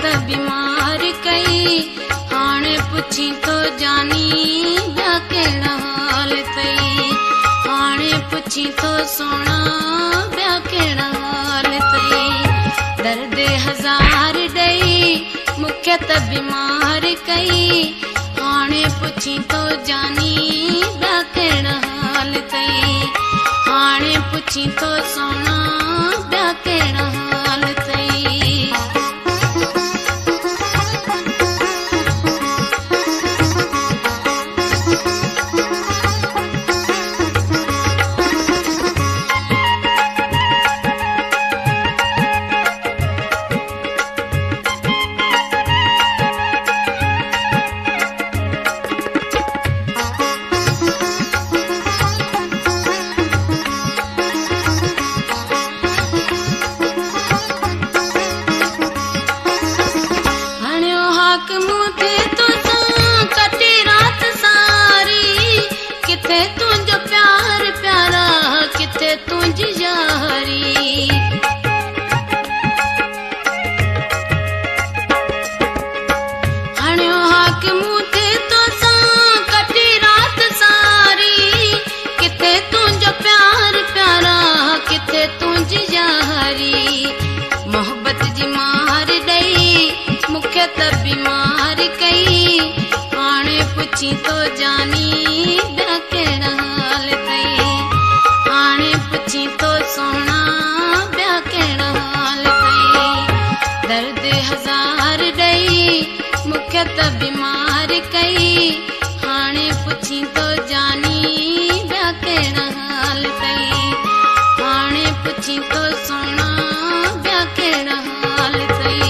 त बीमार कई हाणे पुछी तो जानी ॿिया कहिड़ा हाल अथई हाणे पुछी तो सोना ॿिया कहिड़ा हाल अथई दर्द हज़ार ॾेई मूंखे त बीमार कई हाणे पुछी तो जानी ॿिया कहिड़ा हाल अथई हाणे पुछी तो सोना ॿिया कहिड़ा हाल अथई तुझो प्यार प्यारा किथे तुझी यारी हणियो हाक मूं ते तोसां कटी रात सारी किथे तुझो प्यार प्यारा किथे तुझी यारी मोहब्बत जी मार ॾेई मूंखे त बीमार कई हाणे पुछी तो जानी ॿिया कहिड़ा हाल अथई हाणे पुछी तो सोना ॿिया कहिड़ा हाल अथई दर्द हज़ार ॾेई मूंखे त बीमार कई हाणे पुछी तो जानी ॿिया कहिड़ा हाल अथई हाणे पुछी तो सोना ॿिया कहिड़ा हाल अथई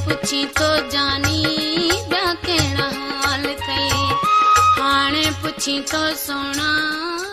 पुछी तो जानी ॿिया कहिड़ा हाल अथई हाणे पुछी तो सोना।